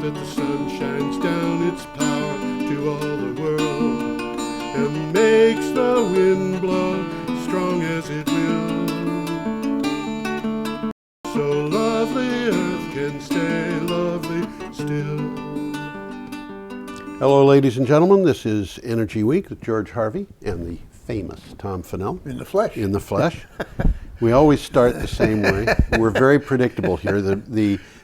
that the sun shines down its power to all the world and makes the wind blow strong as it will. So lovely earth can stay lovely still. Hello, ladies and gentlemen. This is Energy Week with George Harvey and the famous Tom Fennell. In the flesh. In the flesh. We always start the same way. We're very predictable here.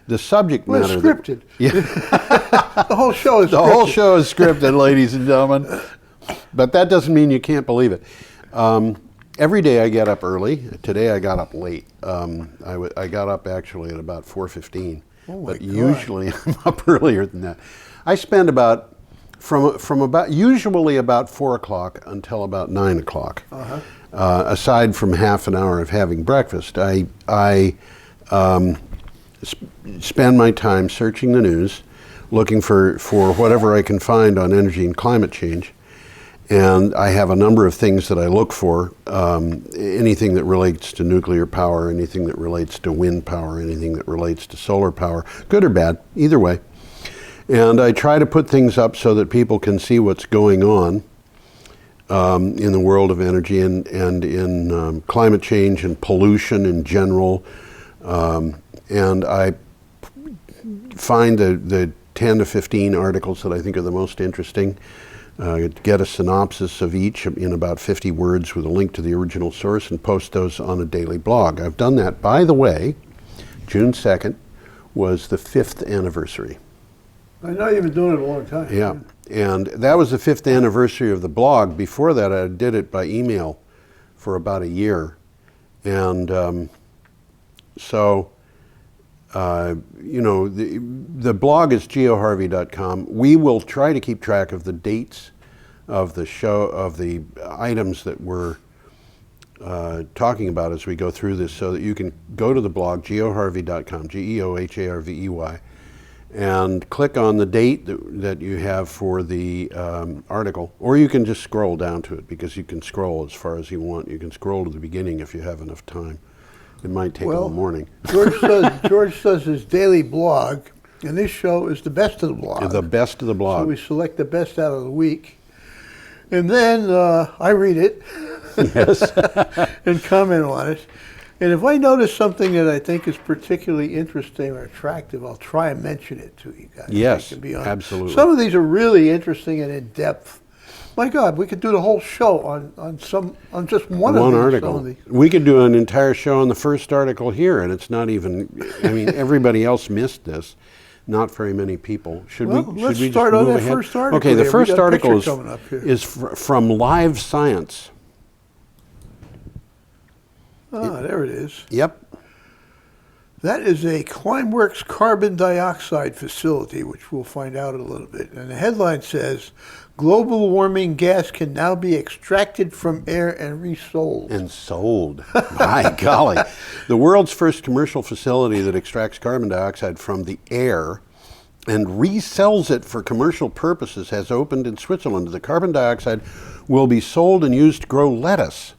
The subject matter. We're scripted. The whole show is scripted. The whole show is scripted, ladies and gentlemen. But that doesn't mean you can't believe it. Every day I get up early. Today I got up late. I got up actually at about 4:15. Oh my but God. Usually I'm up earlier than that. I spend usually about 4 o'clock until about 9 o'clock. Aside from half an hour of having breakfast, I spend my time searching the news, looking for whatever I can find on energy and climate change. And I have a number of things that I look for, anything that relates to nuclear power, anything that relates to wind power, anything that relates to solar power, good or bad, either way. And I try to put things up so that people can see what's going on in the world of energy and in climate change and pollution in general. And I find the 10 to 15 articles that I think are the most interesting, get a synopsis of each in about 50 words with a link to the original source and post those on a daily blog. I've done that. By the way, June 2nd was the 5th anniversary. I know you've been doing it a long time. Yeah, and that was the 5th anniversary of the blog. Before that, I did it by email for about a year. And the blog is geoharvey.com. We will try to keep track of the dates of the show, of the items that we're talking about as we go through this, so that you can go to the blog, geoharvey.com, GeoHarvey, and click on the date that you have for the article, or you can just scroll down to it, because you can scroll as far as you want. You can scroll to the beginning if you have enough time. It might take all morning. George does his daily blog, and this show is the best of the blog. The best of the blog. So we select the best out of the week. And then I read it. Yes. And comment on it. And if I notice something that I think is particularly interesting or attractive, I'll try and mention it to you guys. Yes, absolutely. Some of these are really interesting and in depth. My God, we could do the whole show on just one of these. Article. We could do an entire show on the first article here, and it's not even. I mean, everybody else missed this. Not very many people. Should we start on that ahead? First article. Okay, the first article is from Live Science. There it is. Yep. That is a Climeworks carbon dioxide facility, which we'll find out in a little bit. And the headline says, global warming gas can now be extracted from air and resold. And sold. My golly. The world's first commercial facility that extracts carbon dioxide from the air and resells it for commercial purposes has opened in Switzerland. The carbon dioxide will be sold and used to grow lettuce.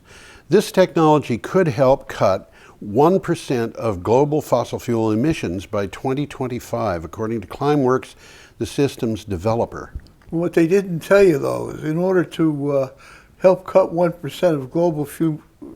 This technology could help cut 1% of global fossil fuel emissions by 2025, according to Climeworks, the system's developer. What they didn't tell you, though, is in order to help cut 1% of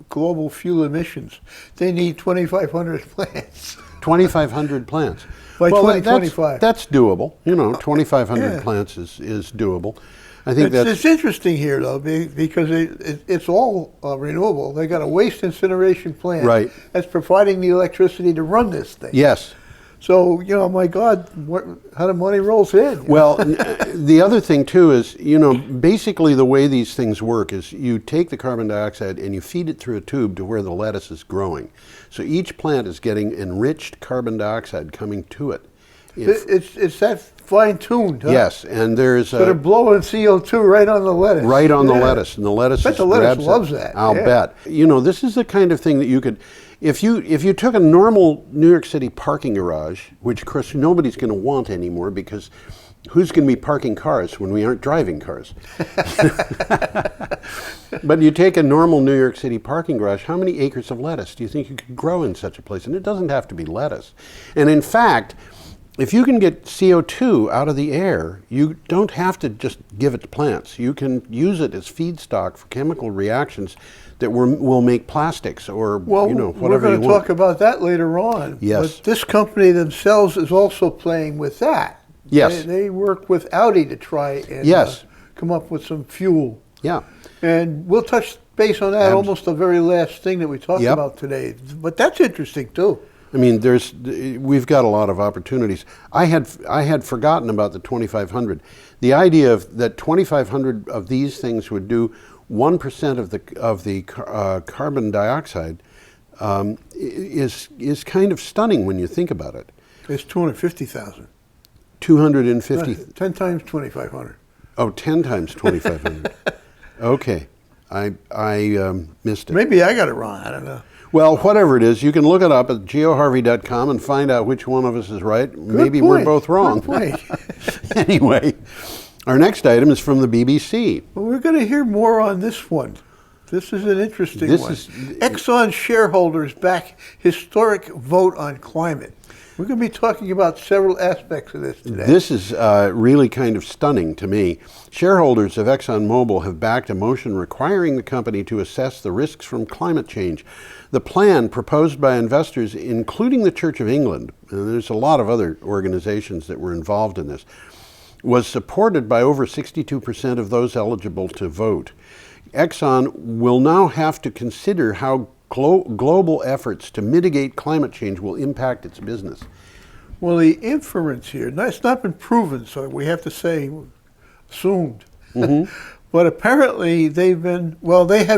global fuel emissions, they need 2,500 plants. 2,500 plants. By 2025. That's doable. 2,500 plants is doable. I think it's interesting here, though, because it's all renewable. They got a waste incineration plant that's providing the electricity to run this thing. Yes. So, my God, how the money rolls in. Well, the other thing, too, is, basically the way these things work is you take the carbon dioxide and you feed it through a tube to where the lettuce is growing. So each plant is getting enriched carbon dioxide coming to it. It's that fine-tuned, huh? Yes, and there's so they're blowing CO2 right on the lettuce. Right on the lettuce, and the lettuce loves that. I'll bet. This is the kind of thing that you could, if you took a normal New York City parking garage, which of course nobody's going to want anymore, because who's going to be parking cars when we aren't driving cars? But you take a normal New York City parking garage, how many acres of lettuce do you think you could grow in such a place? And it doesn't have to be lettuce. And in fact, if you can get CO2 out of the air, you don't have to just give it to plants. You can use it as feedstock for chemical reactions that will make plastics or Well, whatever we're going you to want. talk about that later on. Yes. But this company themselves is also playing with that. Yes. They work with Audi to try and Yes. come up with some fuel. Yeah. And we'll touch base on that almost the very last thing that we talked Yep. about today. But that's interesting too. I mean, we've got a lot of opportunities. I had forgotten about the 2,500. The idea that 2,500 of these things would do 1% of the carbon dioxide is kind of stunning when you think about it. It's 250,000. 250. 10 times 2,500. Oh, 10 times 2,500. Okay, I missed it. Maybe I got it wrong. I don't know. Well, whatever it is, you can look it up at geoharvey.com and find out which one of us is right. Maybe Good we're point. both wrong. Good point. Anyway, our next item is from the BBC. Well, we're going to hear more on this one. This is an interesting This one. is- Exxon shareholders back historic vote on climate. We're going to be talking about several aspects of this today. This is really kind of stunning to me. Shareholders of ExxonMobil have backed a motion requiring the company to assess the risks from climate change. The plan, proposed by investors, including the Church of England, and there's a lot of other organizations that were involved in this, was supported by over 62% of those eligible to vote. Exxon will now have to consider how global efforts to mitigate climate change will impact its business. Well, the inference here, it's not been proven, so we have to say assumed. Mm-hmm. But apparently they have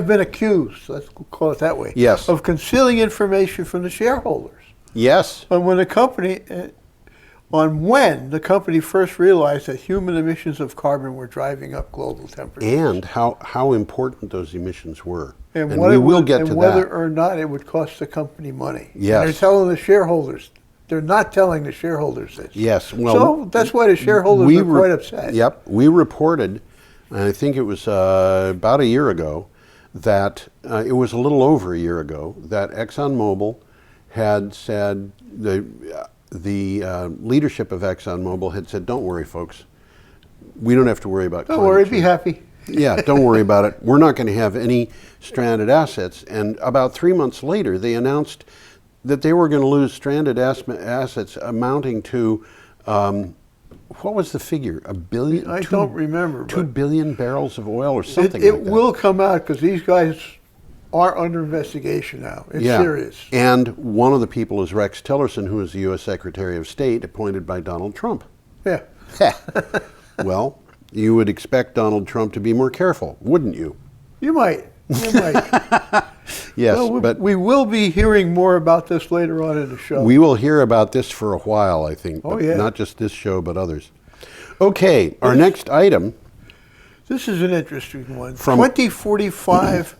been accused, let's call it that way, Yes. of concealing information from the shareholders. Yes. And when the company first realized that human emissions of carbon were driving up global temperatures. And how important those emissions were. And we will get to whether that. or not it would cost the company money. Yes. And they're telling the shareholders. They're not telling the shareholders this. Yes. Well, so that's why the shareholders are quite upset. Yep. We reported, I think it was about a year ago, that it was a little over a year ago, that ExxonMobil had said, the leadership of ExxonMobil had said, don't worry, folks. We don't have to worry about Don't climate worry, change. be happy. Yeah, don't worry about it. We're not going to have any stranded assets. And about 3 months later, they announced that they were going to lose stranded assets amounting to, what was the figure? A billion? I don't remember. 2 billion barrels of oil or something It like that. will come out because these guys are under investigation now. It's serious. And one of the people is Rex Tillerson, who is the U.S. Secretary of State appointed by Donald Trump. Yeah. Well, you would expect Donald Trump to be more careful, wouldn't you? You might. Yes, Well, but we will be hearing more about this later on in the show. we will hear about this for a while, I think. Oh, but yeah. Not just this show, but others. Okay, our next item. This is an interesting one. From- 2045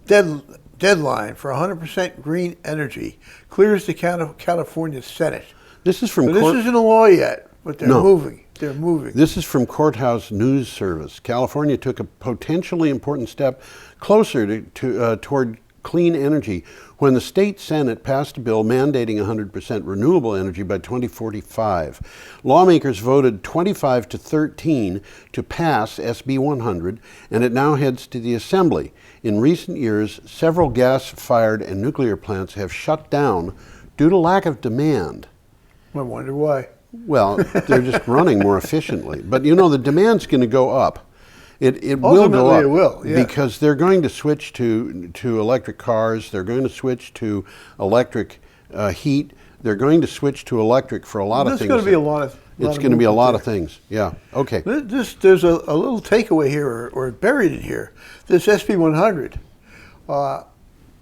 deadline for 100% green energy clears the California Senate. This is from But this isn't a law yet, but they're No. moving. They're moving. This is from Courthouse News Service. California took a potentially important step closer toward clean energy when the state Senate passed a bill mandating 100% renewable energy by 2045. Lawmakers voted 25 to 13 to pass SB 100, and it now heads to the Assembly. In recent years, several gas-fired and nuclear plants have shut down due to lack of demand. I wonder why. Well, they're just running more efficiently. But you know, the demand's going to go up. It will go Ultimately, up it will, yeah. because they're going to switch to electric cars. They're going to switch to electric heat. They're going to switch to electric for a lot of things. There's going to be a lot of. It's going to be a lot of things. Yeah. Okay. There's a little takeaway here, or buried in here. This SB 100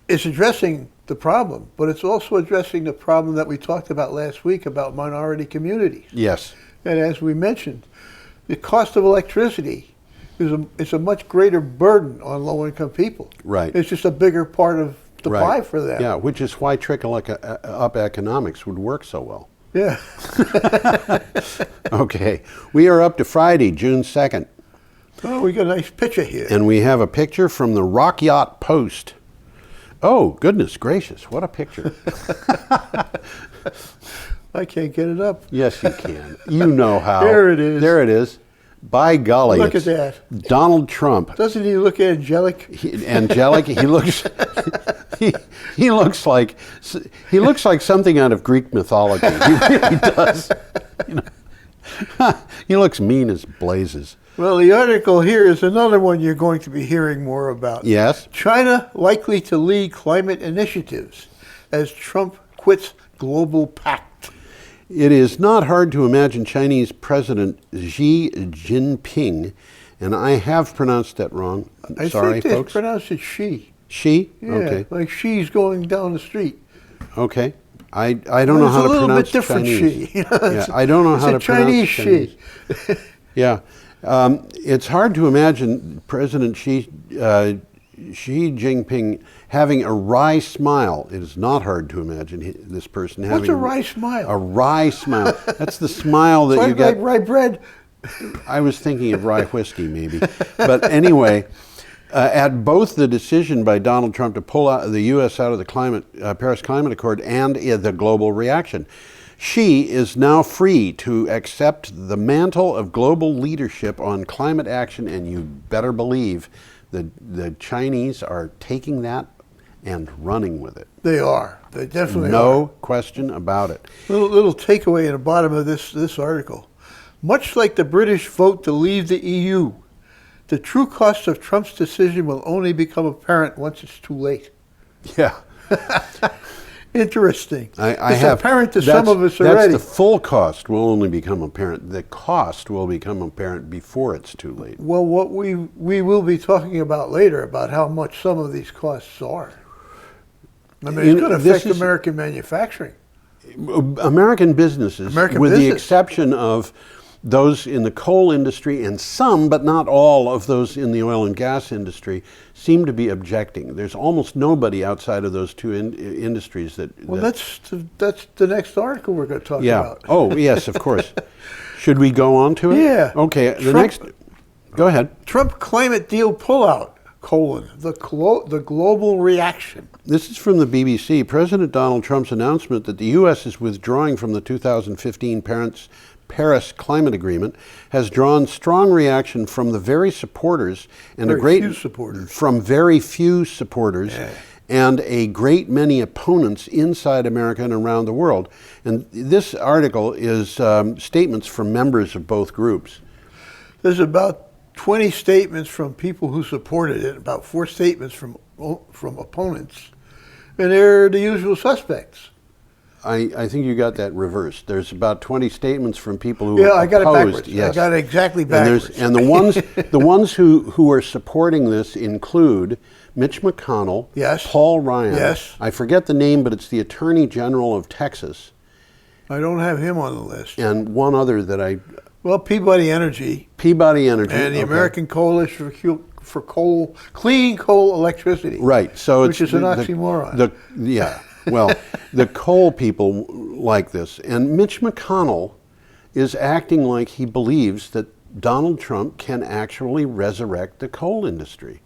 is addressing the problem, but it's also addressing the problem that we talked about last week about minority communities. Yes. And as we mentioned, the cost of electricity is a much greater burden on low-income people. Right. It's just a bigger part of the pie for them. Yeah, which is why trickle-up economics would work so well. Yeah. Okay. We are up to Friday, June 2nd. Oh, we got a nice picture here. And we have a picture from the Rock Yacht Post. Oh, goodness gracious, what a picture. I can't get it up. Yes, you can. You know how. There it is. There it is. By golly. Look at it's that. Donald Trump. Doesn't he look angelic? Angelic. He looks. He looks like something out of Greek mythology. He really does. You know. He looks mean as blazes. Well, the article here is another one you're going to be hearing more about. Yes. China likely to lead climate initiatives as Trump quits global pact. It is not hard to imagine Chinese President Xi Jinping, and I have pronounced that wrong. I Sorry, think they folks. pronounce it she. Xi? Yeah, Okay. like she's going down the street. Okay. I don't know how to pronounce It's a little bit different Chinese. she. Yeah, I don't know how to pronounce Chinese Chinese. she. Yeah. It's hard to imagine President Xi Jinping having a wry smile. It is not hard to imagine this person having What's a wry smile? A wry smile. That's the smile that you get. Like rye bread. I was thinking of rye whiskey, maybe. But anyway, at both the decision by Donald Trump to pull out the U.S. out of the Paris Climate Accord and the global reaction, Xi is now free to accept the mantle of global leadership on climate action, and you better believe the Chinese are taking that and running with it. They are. They definitely are. No question about it. Little takeaway at the bottom of this article. Much like the British vote to leave the EU, the true cost of Trump's decision will only become apparent once it's too late. Yeah. Interesting. It's apparent to some of us already. That's the full cost will only become apparent. The cost will become apparent before it's too late. Well, what we will be talking about later about how much some of these costs are. I mean, it's going to affect American manufacturing. American businesses, with the exception of those in the coal industry and some, but not all, of those in the oil and gas industry, seem to be objecting. There's almost nobody outside of those two industries that... Well, that's the next article we're going to talk about. Oh, yes, of course. Should we go on to it? Yeah. Okay, go ahead. Trump climate deal pullout, the global reaction. This is from the BBC. President Donald Trump's announcement that the U.S. is withdrawing from the 2015 Paris Climate Agreement has drawn strong reaction from the very supporters and from very few supporters and a great many opponents inside America and around the world. And this article is statements from members of both groups. There's about 20 statements from people who supported it, about 4 statements from opponents, and they're the usual suspects. I think you got that reversed. There's about 20 statements from people who I got it backwards. Yes. I got it exactly backwards. And the ones who are supporting this include Mitch McConnell, yes, Paul Ryan. Yes. I forget the name, but it's the Attorney General of Texas. I don't have him on the list. And one other that Well, Peabody Energy. Peabody Energy. And the American Coalition for clean coal electricity. Right. So which is an oxymoron. Well, the coal people like this. And Mitch McConnell is acting like he believes that Donald Trump can actually resurrect the coal industry,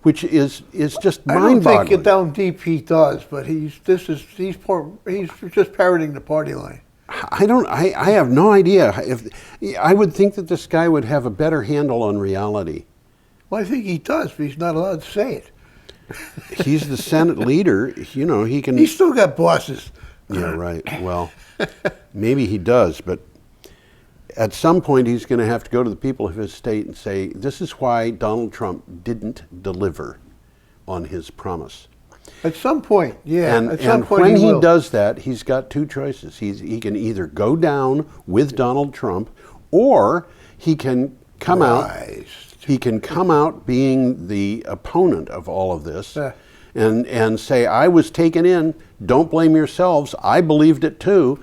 which is just mind-boggling. I don't think down deep he does, but he's just parroting the party line. I have no idea. I would think that this guy would have a better handle on reality. Well, I think he does, but he's not allowed to say it. He's the Senate leader. You know, he can... He's still got bosses. Yeah, right. Well, maybe he does, but at some point he's going to have to go to the people of his state and say, this is why Donald Trump didn't deliver on his promise. At some point, yeah. And when he does that, he's got 2 choices. He can either go down with Donald Trump, or he can come out. He can come out being the opponent of all of this, and say, I was taken in. Don't blame yourselves. I believed it too.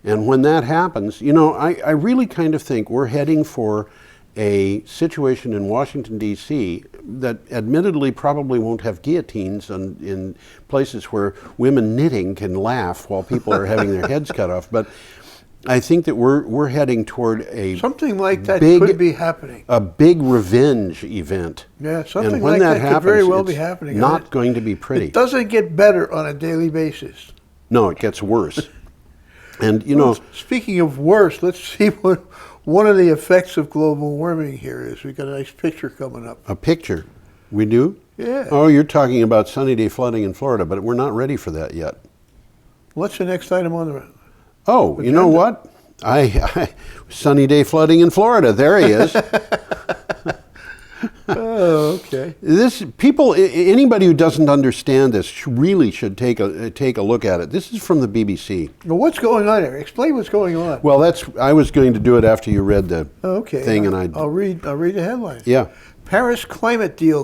And when that happens, you know, I really kind of think we're heading for a situation in Washington, D.C. that admittedly probably won't have guillotines in places where women knitting can laugh while people are having their heads cut off. But I think that we're heading toward something like that could be happening. A big revenge event. Yeah, something like that could very well be happening. Not going to be pretty. It doesn't get better on a daily basis. No, it gets worse. And, speaking of worse, let's see what one of the effects of global warming here is. We've got a nice picture coming up. a picture. We do? Yeah. Oh, you're talking about sunny day flooding in Florida, but we're not ready for that yet. What's the next item on the... Oh, you know what? Sunny day flooding in Florida. There he is. Oh, okay. Anybody who doesn't understand this really should take a look at it. This is from the BBC. Well, what's going on there? Explain what's going on. Well, I was going to do it after you read the thing, and I'll read the headline. Yeah. Paris climate deal,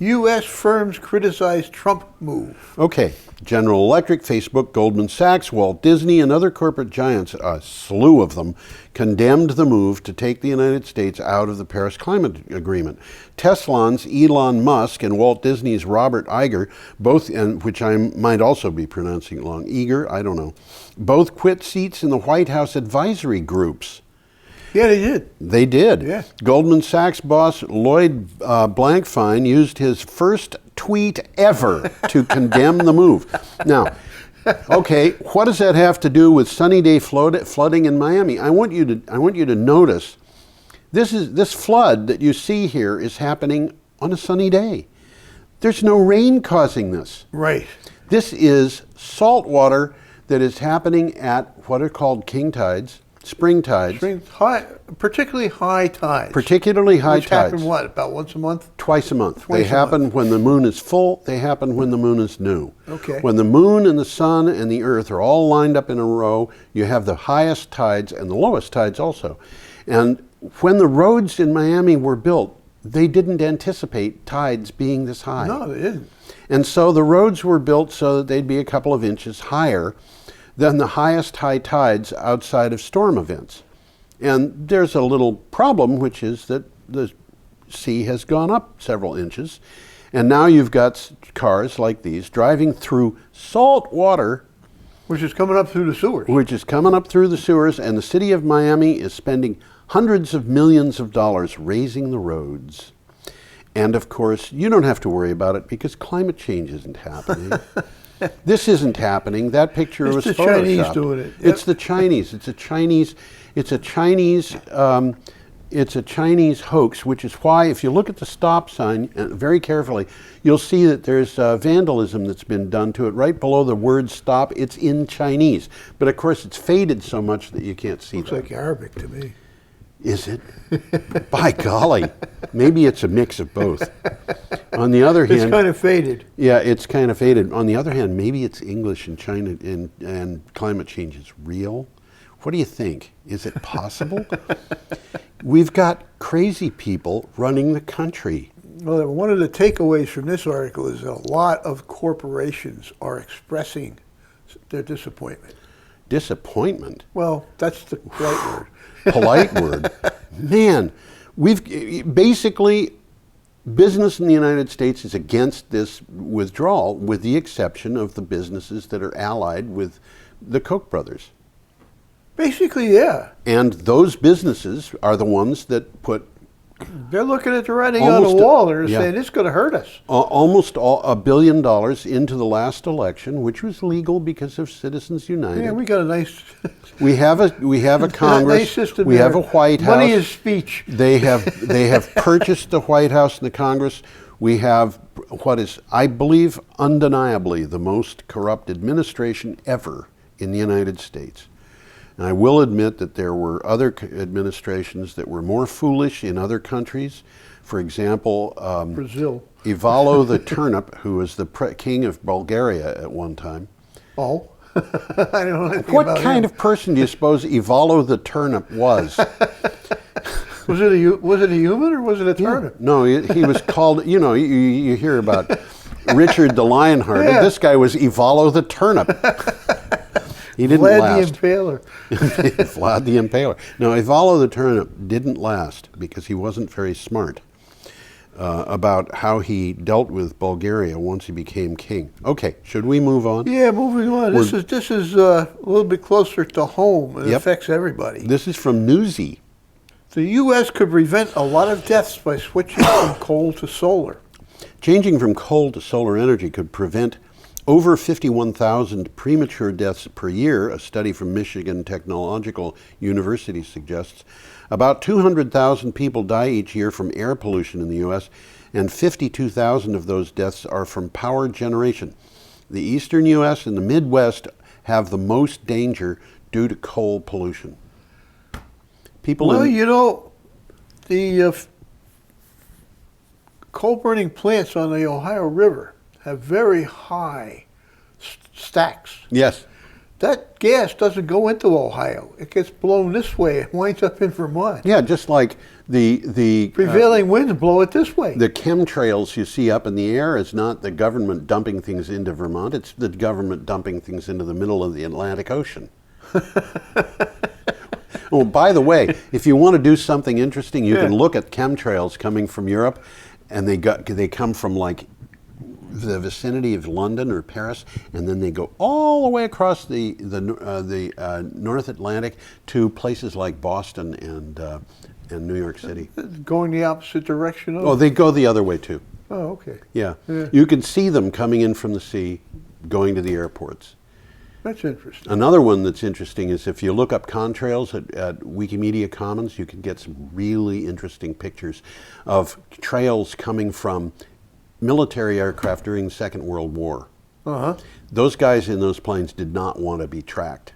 U.S. firms criticize Trump move. Okay. General Electric, Facebook, Goldman Sachs, Walt Disney, and other corporate giants, a slew of them, condemned the move to take the United States out of the Paris Climate Agreement. Tesla's Elon Musk and Walt Disney's Robert Iger, both, and which I might also be pronouncing wrong, Iger, I don't know, both quit seats in the White House advisory groups. Yeah, they did. They did. Yeah. Goldman Sachs boss Lloyd Blankfein used his first tweet ever to condemn the move. Now, okay, what does that have to do with sunny day flooding in Miami? I want you to notice this flood that you see here is happening on a sunny day. There's no rain causing this. Right. This is salt water that is happening at what are called king tides. Spring tides. Particularly high tides. Particularly high Which tides. happen what, about once a month? Twice a month. Twice they a happen month. when the moon is full. They happen when the moon is new. Okay. When the moon and the sun and the earth are all lined up in a row, you have the highest tides and the lowest tides also. And when the roads in Miami were built, they didn't anticipate tides being this high. No, they didn't. And so the roads were built so that they'd be a couple of inches higher than the highest high tides outside of storm events. And there's a little problem, which is that the sea has gone up several inches. And now you've got cars like these driving through salt water. Which is coming up through the sewers. Which is coming up through the sewers. And the city of Miami is spending hundreds of millions of dollars raising the roads. And of course, you don't have to worry about it because climate change isn't happening. This isn't happening. That picture was photoshopped. It's the Chinese doing it. Yep. It's the Chinese. It's a Chinese hoax, which is why if you look at the stop sign very carefully, you'll see that there's vandalism that's been done to it. Right below the word stop, it's in Chinese. But of course, it's faded so much that you can't see Looks that. like Arabic to me. Is it? By golly, maybe it's a mix of both. On the other hand, it's kind of faded. Yeah, it's kind of faded. On the other hand, maybe it's English in China and climate change is real. What do you think? Is it possible? We've got crazy people running the country. Well, one of the takeaways from this article is that a lot of corporations are expressing their disappointment. Disappointment? Well, that's the polite word. Polite word. Man, basically, business in the United States is against this withdrawal, with the exception of the businesses that are allied with the Koch brothers. Basically, yeah. And those businesses are the ones that put... They're looking at the writing on the wall. They're saying it's going to hurt us. Almost $1 billion into the last election, which was legal because of Citizens United. Yeah, we got a nice... We have a Congress. Nice system we there. have a White House. Money is speech. They have purchased the White House and the Congress. We have what is, I believe, undeniably the most corrupt administration ever in the United States. And I will admit that there were other administrations that were more foolish in other countries. For example, Brazil. Ivalo the Turnip, who was the king of Bulgaria at one time. Oh, I don't know anything What about kind him. of person do you suppose Ivalo the Turnip was? Was it a human or was it a turnip? No, he was called, you hear about Richard the Lionhearted. Yeah. This guy was Ivalo the Turnip. He didn't last. Vlad the Impaler. Vlad the Impaler. No, Ivalo the Turnip didn't last because he wasn't very smart about how he dealt with Bulgaria once he became king. Okay, should we move on? Yeah, moving on. This is a little bit closer to home. It affects everybody. This is from Newsy. The U.S. could prevent a lot of deaths by switching from coal to solar. Changing from coal to solar energy could prevent over 51,000 premature deaths per year, a study from Michigan Technological University suggests. About 200,000 people die each year from air pollution in the U.S., and 52,000 of those deaths are from power generation. The eastern U.S. and the Midwest have the most danger due to coal pollution. Well, the coal-burning plants on the Ohio River have very high stacks. Yes. That gas doesn't go into Ohio. It gets blown this way. It winds up in Vermont. Yeah, just like the prevailing winds blow it this way. The chemtrails you see up in the air is not the government dumping things into Vermont. It's the government dumping things into the middle of the Atlantic Ocean. Oh, by the way, if you want to do something interesting, you can look at chemtrails coming from Europe, and they come from like the vicinity of London or Paris, and then they go all the way across the North Atlantic to places like Boston and New York City. Going the opposite direction of? Oh, they go the other way too. Oh, okay. Yeah. You can see them coming in from the sea, going to the airports. That's interesting. Another one that's interesting is if you look up contrails at Wikimedia Commons, you can get some really interesting pictures of trails coming from military aircraft during the Second World War. Uh-huh. Those guys in those planes did not want to be tracked.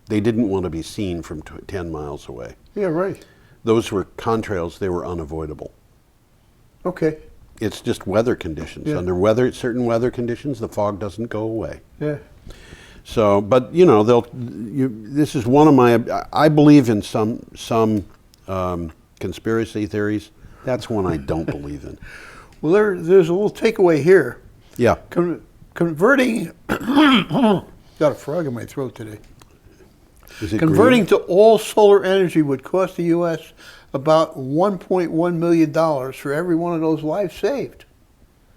They didn't want to be seen from 10 miles away. Yeah, right. Those were contrails. They were unavoidable. Okay. It's just weather conditions. Yeah. Under certain weather conditions, the fog doesn't go away. Yeah. So, but this is one of my. I believe in some conspiracy theories. That's one I don't believe in. Well, there's a little takeaway here. Yeah. Converting. Got a frog in my throat today. Is it Converting green? to all solar energy would cost the U.S. about $1.1 million for every one of those lives saved.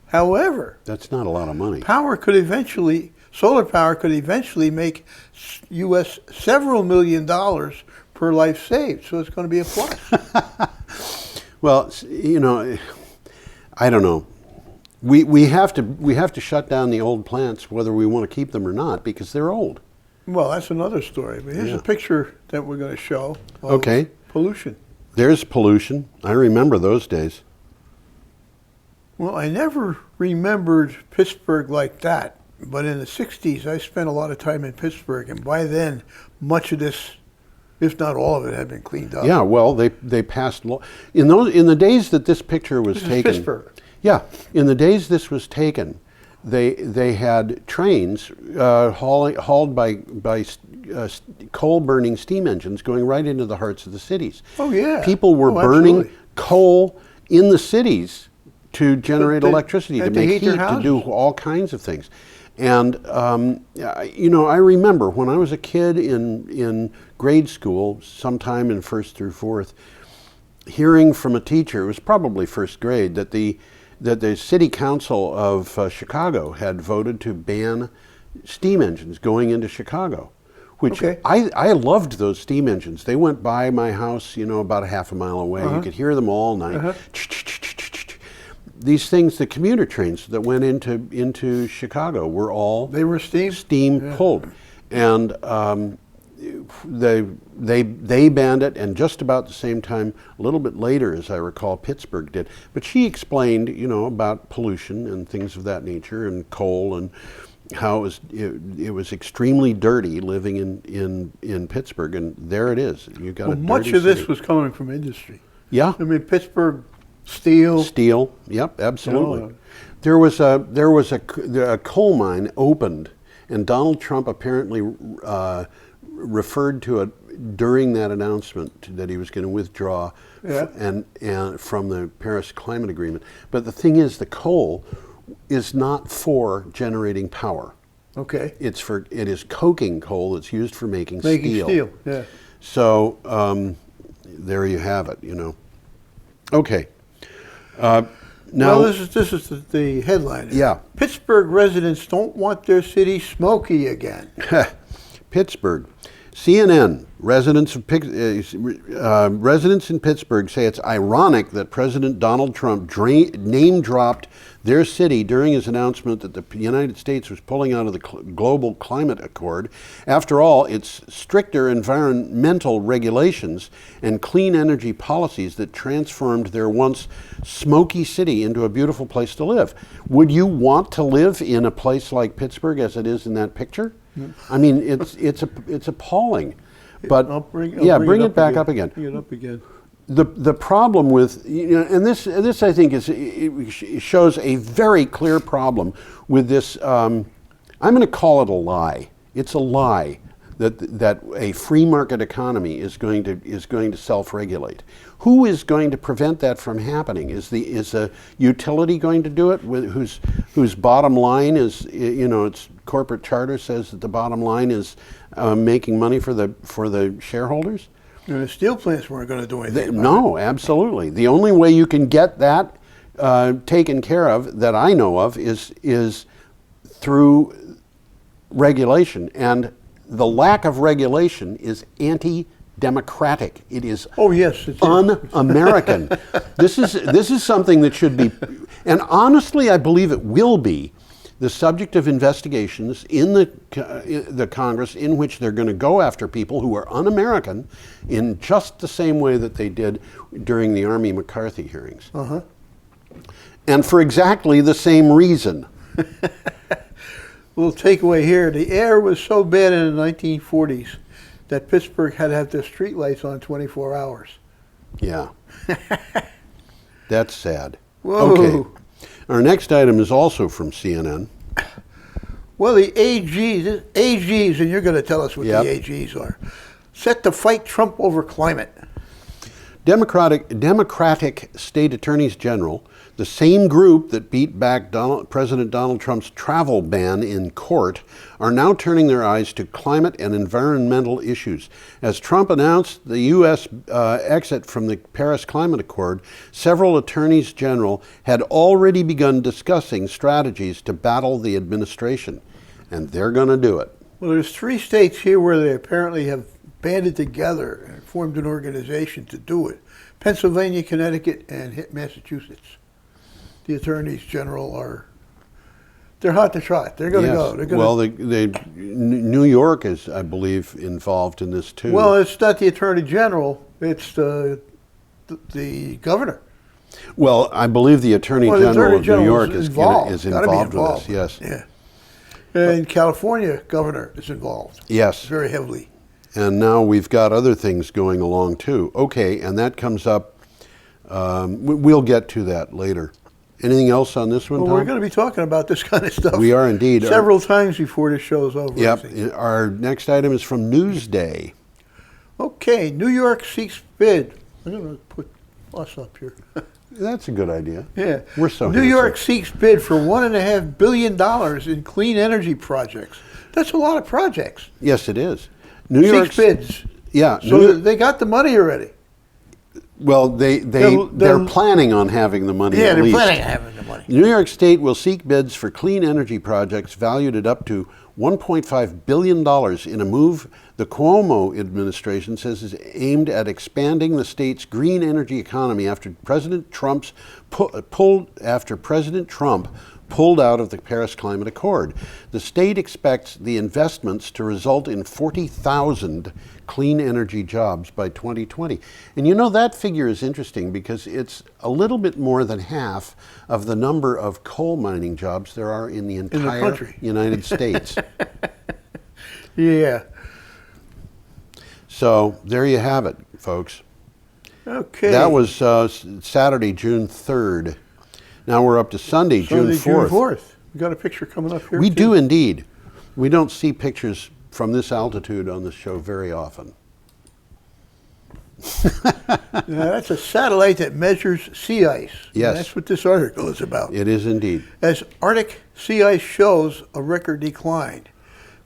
However, That's not a lot of money. solar power could eventually make U.S. several $million per life saved. So it's going to be a plus. Well, I don't know. We have to shut down the old plants whether we want to keep them or not because they're old. Well, that's another story. But here's a picture that we're going to show of Okay. pollution. There's pollution. I remember those days. Well, I never remembered Pittsburgh like that. But in the 60s, I spent a lot of time in Pittsburgh. And by then, much of this, if not all of it, had been cleaned up. Yeah, well, they passed in the days that this picture was This is taken. Pittsburgh. Yeah, in the days this was taken, they had trains hauled by coal burning steam engines going right into the hearts of the cities. Oh yeah. People were burning absolutely. coal in the cities to generate To electricity, to and make heat their heat, to do houses. all kinds of things. And I remember when I was a kid in grade school, sometime in first through fourth, hearing from a teacher, it was probably first grade, that the city council of Chicago had voted to ban steam engines going into Chicago, which Okay. I loved those steam engines. They went by my house, about a half a mile away. You could hear them all night. These things, the commuter trains that went into Chicago were all They were steam? pulled, and they banned it, and just about the same time, a little bit later, as I recall, Pittsburgh did. But she explained, about pollution and things of that nature, and coal, and how it was extremely dirty living in Pittsburgh, and there it is. You got a Much dirty of this city. was coming from industry. Yeah. I mean, Pittsburgh steel. Steel, yep, absolutely. You know, There was a coal mine opened, and Donald Trump apparently referred to it during that announcement that he was going to withdraw and from the Paris Climate Agreement. But the thing is, the coal is not for generating power. Okay. It is coking coal that's used for making steel. Steel, yeah. So there you have it. Okay. Now, Well, this is the headline. Yeah. Pittsburgh residents don't want their city smoky again. Pittsburgh. CNN, residents in Pittsburgh say it's ironic that President Donald Trump name-dropped their city during his announcement that the United States was pulling out of the Global Climate Accord. After all, it's stricter environmental regulations and clean energy policies that transformed their once smoky city into a beautiful place to live. Would you want to live in a place like Pittsburgh as it is in that picture? I mean, it's appalling. But bring it back up again. Bring it up again. The problem with, and this I think it shows a very clear problem with this. I'm going to call it a lie. It's a lie that a free market economy is going to self-regulate. Who is going to prevent that from happening? Is a utility going to do it? Whose bottom line is, its corporate charter says that the bottom line is making money for the shareholders? And the steel plants weren't going to do anything. No, absolutely. The only way you can get that taken care of, that I know of, is through regulation, and the lack of regulation is anti-democratic. It is un-American. This is something that should be, and honestly, I believe it will be, the subject of investigations in the Congress, in which they're going to go after people who are un-American in just the same way that they did during the Army McCarthy hearings. And for exactly the same reason. Little takeaway here, the air was so bad in the 1940s that Pittsburgh had to have their streetlights on 24 hours. Yeah. That's sad. Whoa. Okay. Our next item is also from CNN. Well, the AGs, and you're going to tell us what the AGs are, set to fight Trump over climate. Democratic state attorneys general, the same group that beat back President Donald Trump's travel ban in court, are now turning their eyes to climate and environmental issues. As Trump announced the U.S. Exit from the Paris Climate Accord, several attorneys general had already begun discussing strategies to battle the administration, and they're going to do it. Well, there's 3 states here where they apparently have banded together and formed an organization to do it. Pennsylvania, Connecticut, and Massachusetts. The attorneys general they're hot to trot. They're going to go. They're going New York is, I believe, involved in this too. Well, it's not the attorney general. It's the governor. Well, I believe the attorney general of New York is involved with this. Yes. Yeah. And California governor is involved. Yes. Very heavily. And now we've got other things going along too. Okay, and that comes up. We'll get to that later. Anything else on this one, Tom? Well, we're going to be talking about this kind of stuff. We are indeed. Several times before this show's over. Yep. Our next item is from Newsday. Okay, New York seeks bid. I'm going to put us up here. That's a good idea. Yeah. We're so New York seeks bid for $1.5 billion in clean energy projects. That's a lot of projects. Yes, it is. New York bids. Yeah. So they got the money already. Well, they're planning on having the money at least. Yeah, they're planning on having the money. New York State will seek bids for clean energy projects valued at up to $1.5 billion in a move the Cuomo administration says is aimed at expanding the state's green energy economy after President Trump pulled out of the Paris Climate Accord. The state expects the investments to result in 40,000 clean energy jobs by 2020. And you know, that figure is interesting because it's a little bit more than half of the number of coal mining jobs there are in the entire United States. Yeah. So there you have it, folks. Okay. That was Saturday, June 3rd. Now we're up to Sunday, June 4th. June 4th. We got a picture coming up here. We do indeed. We don't see pictures from this altitude on this show very often. Now, that's a satellite that measures sea ice. Yes. And that's what this article is about. It is indeed. As Arctic sea ice shows a record decline,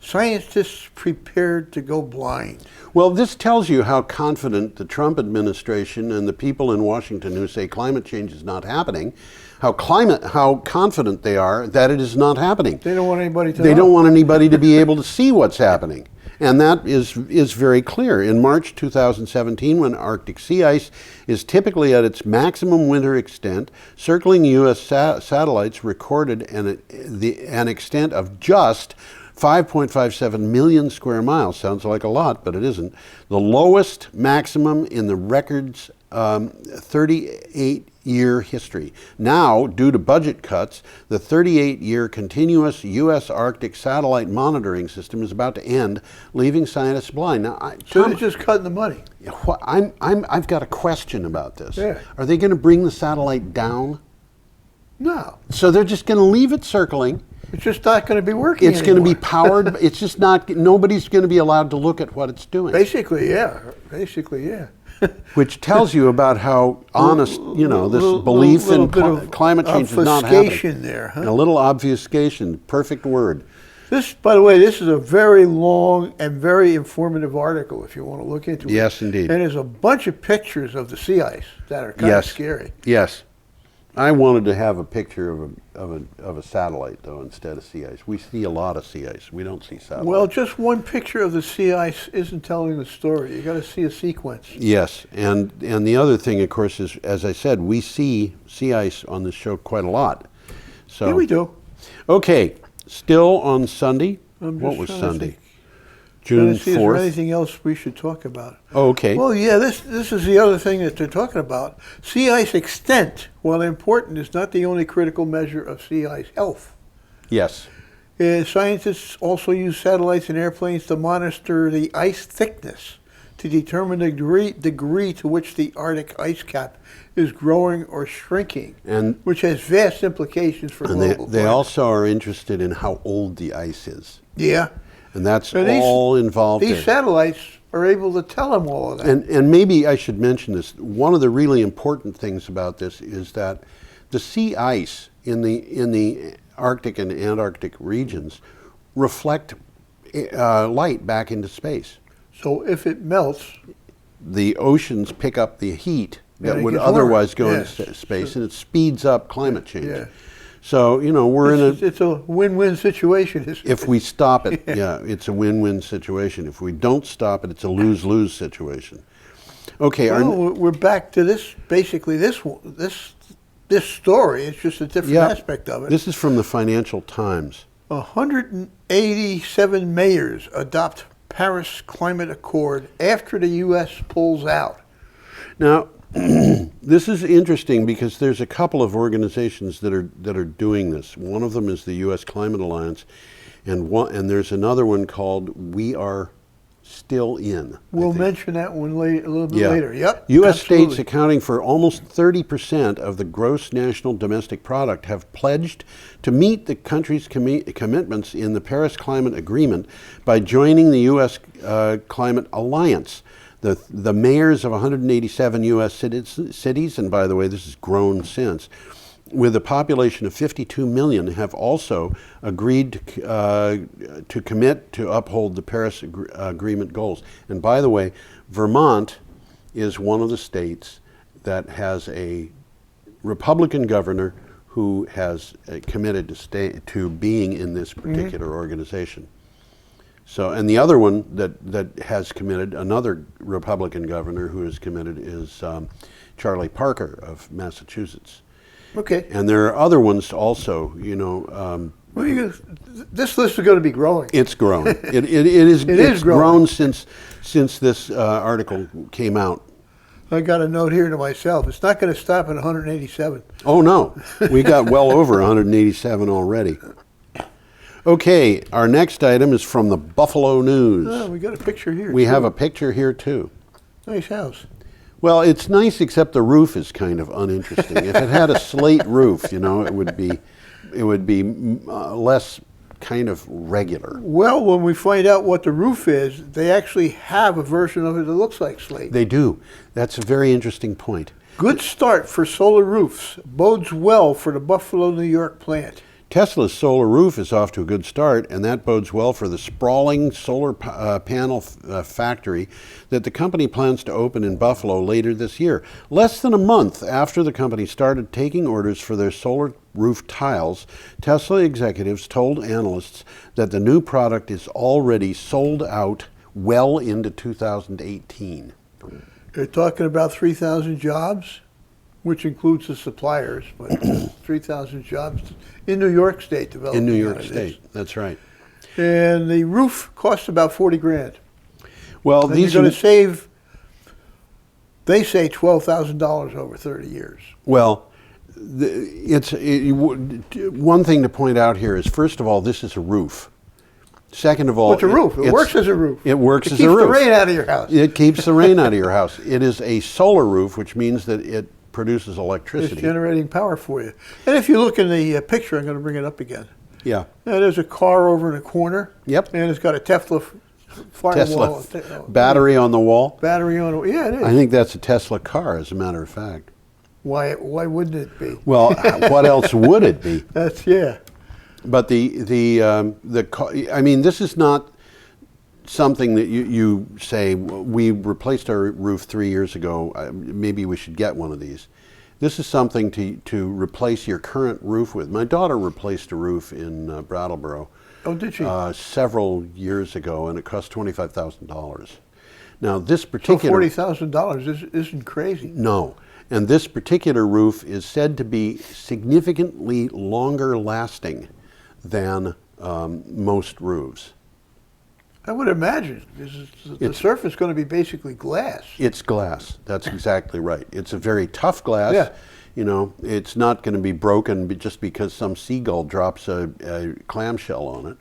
scientists prepared to go blind. Well, this tells you how confident the Trump administration and the people in Washington who say climate change is not happening, how confident they are that it is not happening. They don't want anybody to They don't want anybody to be able to see what's happening. And that is very clear. In March 2017, when Arctic sea ice is typically at its maximum winter extent, circling U.S. satellites recorded an extent of just 5.57 million square miles. Sounds like a lot, but it isn't. The lowest maximum in the record's 38-year history. Now, due to budget cuts, the 38-year continuous U.S. Arctic satellite monitoring system is about to end, leaving scientists blind. Now, So they're just cutting the money. I've got a question about this. Yeah. Are they going to bring the satellite down? No, So they're just going to leave it circling. it's just not going to be working It's going to be anymore. powered. It's just not. Nobody's going to be allowed to look at what it's doing. Basically, yeah. Basically, yeah. Which tells you about how honest, this belief in climate change is not happening. Obfuscation there, huh? A little obfuscation, perfect word. This, by the way, this is a very long and very informative article if you want to look into it. Yes, indeed. And there's a bunch of pictures of the sea ice that are kind of Yes. scary. Yes. I wanted to have a picture of a satellite, though, instead of sea ice. We see a lot of sea ice. We don't see satellites. Well, just one picture of the sea ice isn't telling the story. You got to see a sequence. Yes, and the other thing, of course, is, as I said, we see sea ice on this show quite a lot. So Yeah, we do. Okay, still on Sunday. I'm What just was trying to Sunday? think. June Trying to see, is there 4th. anything else we should talk about? Oh, okay. Well, yeah, this is the other thing that they're talking about. Sea ice extent, while important, is not the only critical measure of sea ice health. Yes. Scientists also use satellites and airplanes to monitor the ice thickness to determine the degree to which the Arctic ice cap is growing or shrinking, And which has vast implications for and global they climate. also are interested in how old the ice is. Yeah. And that's And these- all involved These in. satellites are able to tell them all of that. And maybe I should mention this. One of the really important things about this is that the sea ice in the Arctic and Antarctic regions reflect light back into space. So if it melts, The oceans pick up the heat Yeah, that it would gets warmer. otherwise go Yes. into space, and it speeds up climate change. Yeah. So we're in a. it's a win-win situation. If we stop it, yeah, it's a win-win situation. If we don't stop it, it's a lose-lose situation. Okay, Well, we're back to this. Basically, this story. It's just a different aspect of it. This is from the Financial Times. 187 mayors adopt Paris Climate Accord after the U.S. pulls out. Now, this is interesting because there's a couple of organizations that are doing this. One of them is the U.S. Climate Alliance, and there's another one called We Are Still In. We'll mention that one a little bit later. Yep. U.S. states absolutely. accounting for almost 30% of the gross national domestic product have pledged to meet the country's commitments in the Paris Climate Agreement by joining the U.S. Climate Alliance. The mayors of 187 U.S. cities, and by the way, this has grown since, with a population of 52 million, have also agreed to commit to uphold the Paris Agreement goals. And by the way, Vermont is one of the states that has a Republican governor who has committed to being in this particular organization. So, and the other one that has committed, another Republican governor who is committed, is Charlie Parker of Massachusetts. Okay. And there are other ones also, Well, this list is going to be growing. It's grown. It's is grown since this article came out. I got a note here to myself. It's not going to stop at 187. Oh no, we got well over 187 already. Okay, our next item is from the Buffalo News. Oh, we got a picture here. We too. have a picture here too. Nice house. Well, it's nice, except the roof is kind of uninteresting. If it had a slate roof, it would be less kind of regular. Well, when we find out what the roof is, they actually have a version of it that looks like slate. They do. That's a very interesting point. Good start for solar roofs. Bodes well for the Buffalo, New York plant. Tesla's solar roof is off to a good start, and that bodes well for the sprawling solar panel factory that the company plans to open in Buffalo later this year. Less than a month after the company started taking orders for their solar roof tiles, Tesla executives told analysts that the new product is already sold out well into 2018. They're talking about 3,000 jobs, which includes the suppliers, but 3,000 jobs in New York State developing. In New York State, that's right. And the roof costs about 40 grand. Well, And these you're are going to save, they say, $12,000 over 30 years. well. One thing to point out here is, first of all, this is a roof. Second of all, It's a roof. It works as a roof. It works as a It roof. keeps the rain out of your house. It keeps the rain out of your house. It is a solar roof, which means that it produces It's electricity. generating power for you. And if you look in the picture, I'm going to bring it up again. Yeah. Now, there's a car over in a corner. Yep. And it's got a Tesla firewall. Tesla battery on the wall. Battery on it. Yeah, it is. I think that's a Tesla car, as a matter of fact. Why wouldn't it be? Well, what else would it be? That's, yeah. But I mean, this is not something that you say, we replaced our roof 3 years ago, maybe we should get one of these. This is something to replace your current roof with. My daughter replaced a roof in Brattleboro. Oh, did she? Several years ago, and it cost $25,000. Now, this So particular... $40,000 isn't crazy. No. And this particular roof is said to be significantly longer lasting than most roofs. I would imagine. The surface is going to be basically glass. It's glass. That's exactly right. It's a very tough glass. Yeah. You know, it's not going to be broken just because some seagull drops a clamshell on it.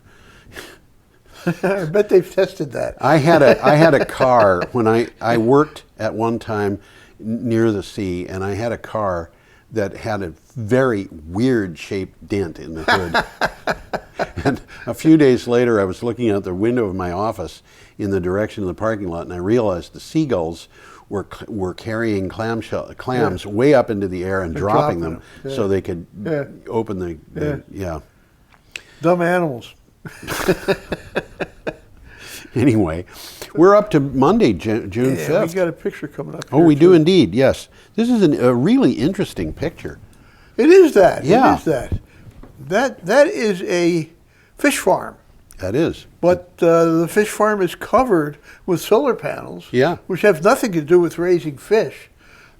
I bet they've tested that. I had a car when I worked at one time near the sea, and I had a car that had a very weird shaped dent in the hood. And a few days later, I was looking out the window of my office in the direction of the parking lot, and I realized the seagulls were carrying clams way up into the air and dropping them so they could open the Dumb animals. Anyway, we're up to Monday, June 5th. We got a picture coming up. Oh, we do indeed, yes. This is a really interesting picture. It is that. Yeah. It is that. That is a fish farm. That is. But the fish farm is covered with solar panels, Yeah. which have nothing to do with raising fish,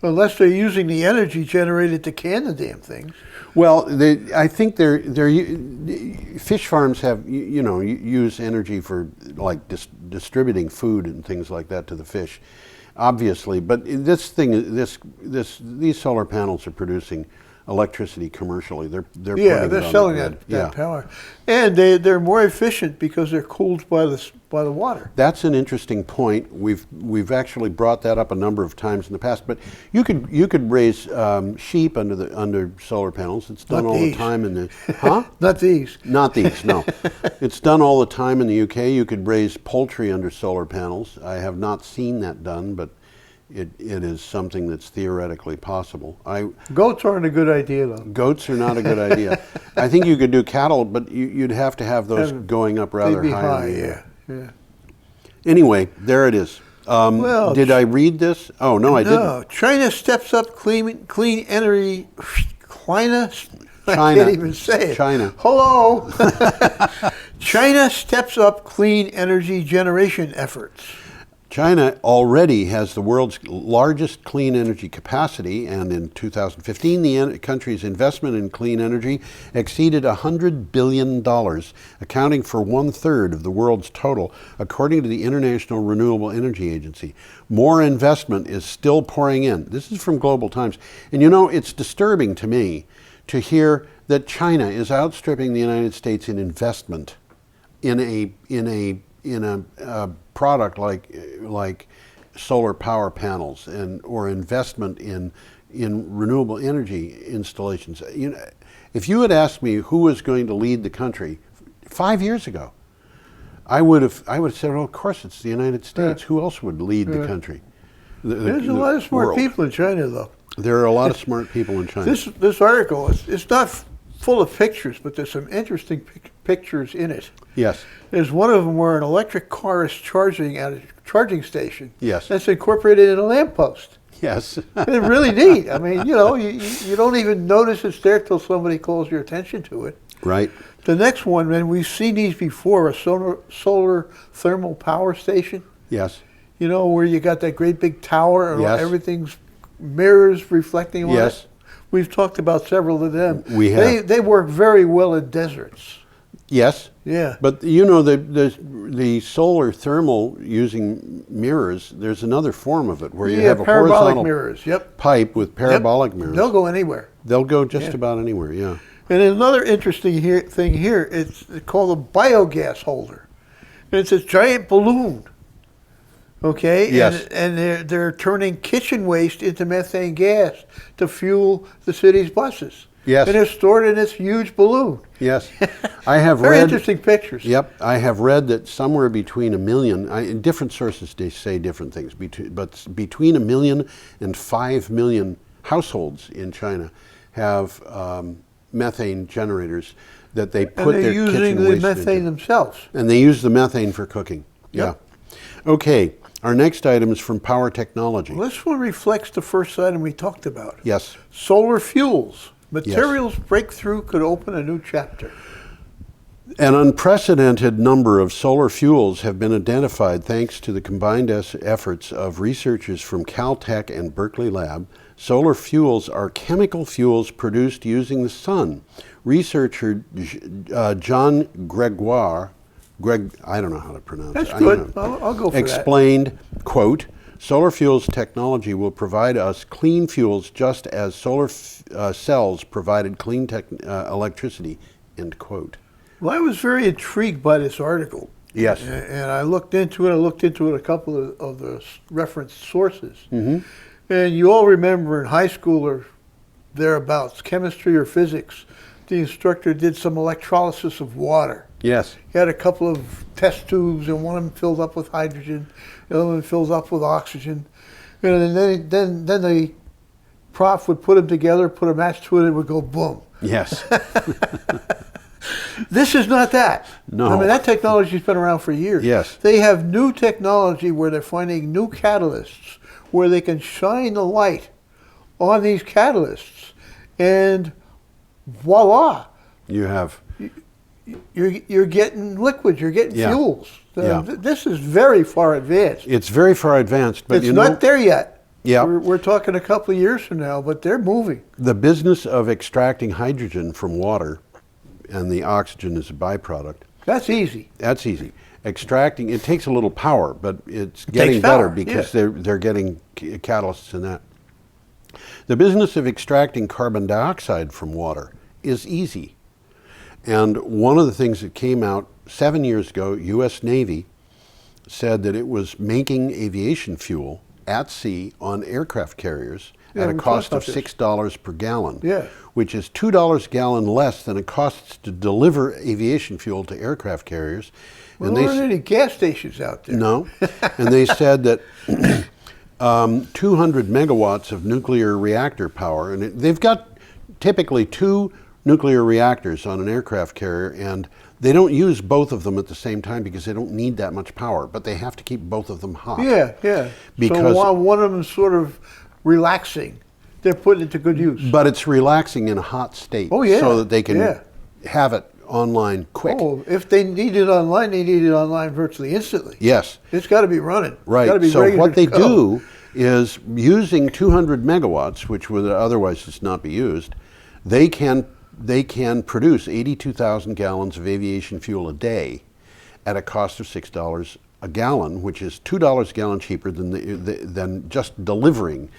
unless they're using the energy generated to can the damn things. Well, I think fish farms have use energy for like distributing food and things like that to the fish, obviously. But these solar panels are producing electricity commercially. They're putting it on the selling grid. that power, and they're more efficient because they're cooled by the water. That's an interesting point. We've actually brought that up a number of times in the past. But you could raise sheep under solar panels. It's done all the time in the Not these. Not these. No, it's done all the time in the UK. You could raise poultry under solar panels. I have not seen that done, but it is something that's theoretically possible. Goats aren't a good idea, though. Goats are not a good idea. I think you could do cattle, but you'd have to have those going up rather They'd be high. Yeah. Anyway, there it is. Did I read this? Oh, no, I didn't. No. China steps up clean energy. China? I China. can't even say it. China. Hello. China steps up clean energy generation efforts. China already has the world's largest clean energy capacity, and in 2015, the country's investment in clean energy exceeded $100 billion, accounting for 1/3 of the world's total, according to the International Renewable Energy Agency. More investment is still pouring in. This is from Global Times. And it's disturbing to me to hear that China is outstripping the United States in investment in a product like solar power panels or investment in renewable energy installations. If you had asked me who was going to lead the country 5 years ago, I would have said, "Oh, of course, it's the United States. Who else would lead the country?" There's a lot of smart people in China, though. There are a lot of smart people in China. This article, it's not full of pictures, but there's some interesting pictures in it. Yes. There's one of them where an electric car is charging at a charging station. Yes. That's incorporated in a lamppost. Yes. It's really neat. I mean, you know, you don't even notice it's there till somebody calls your attention to it. Right. The next one, and we've seen these before, a solar thermal power station. Yes. You know, where you got that great big tower and Yes. everything's mirrors reflecting on Yes. it. We've talked about several of them. We have. They work very well in deserts. Yes. Yeah. But you know, the solar thermal using mirrors, there's another form of it where you have a parabolic horizontal mirrors. Yep. pipe with parabolic mirrors. They'll go anywhere. They'll go just Yeah. about anywhere, yeah. And another interesting thing here, it's called a biogas holder. And it's a giant balloon. Okay? Yes. And they're turning kitchen waste into methane gas to fuel the city's buses. Yes. And it's stored in this huge balloon. Yes. I have Very read. interesting pictures. Yep. I have read that somewhere between a million, in different sources they say different things, but between 1 million and 5 million households in China have methane generators that they And put they're their using kitchen the waste methane into. themselves. And they use the methane for cooking. Yep. Yeah. Okay. Our next item is from Power Technology. Well, this one reflects the first item we talked about. Yes. Solar fuels. Materials breakthrough could open a new chapter. An unprecedented number of solar fuels have been identified thanks to the combined efforts of researchers from Caltech and Berkeley Lab. Solar fuels are chemical fuels produced using the sun. Researcher John Gregoire, I don't know how to pronounce That's it. good. I'll go for explained, quote, solar fuels technology will provide us clean fuels just as solar cells provided clean electricity, end quote. Well, I was very intrigued by this article. Yes. And I looked into it. I looked into it a couple of the referenced sources. Mm-hmm. And you all remember in high school or thereabouts, chemistry or physics, the instructor did some electrolysis of water. Yes. He had a couple of test tubes, and one of them filled up with hydrogen, the other one filled up with oxygen. And then the prof would put them together, put a match to it, and it would go boom. Yes. This is not that. No. I mean, that technology's been around for years. Yes. They have new technology where they're finding new catalysts where they can shine the light on these catalysts, and voila, You have. you're getting liquids, you're getting Yeah. fuels. Yeah. This is very far advanced. It's very far advanced, but It's you not know, there yet. Yeah. We're talking a couple of years from now, but they're moving. the business of extracting hydrogen from water and the oxygen is a byproduct. That's easy. That's easy. Extracting, it takes a little power, but it's getting takes better power, because yeah. they're getting catalysts in that. The business of extracting carbon dioxide from water is easy. And one of the things that came out 7 years ago, U.S. Navy said that it was making aviation fuel at sea on aircraft carriers at a we cost talked of about this. $6 per gallon, Yeah. which is $2 a gallon less than it costs to deliver aviation fuel to aircraft carriers. Well, there aren't any gas stations out there. No, and they said that 200 megawatts of nuclear reactor power, and they've got typically 2 nuclear reactors on an aircraft carrier, and they don't use both of them at the same time because they don't need that much power, but they have to keep both of them hot. Yeah, yeah. Because- so while one of them is sort of relaxing, they're putting it to good use. But it's relaxing in a hot state, Oh, yeah, so that they can yeah. have it online quick. Oh, if they need it online, they need it online virtually instantly. Yes. It's got to be running. It's Right. gotta be So regular what they to go. do is using 200 megawatts, which would otherwise just not be used, they can produce 82,000 gallons of aviation fuel a day at a cost of $6 a gallon, which is $2 a gallon cheaper than just delivering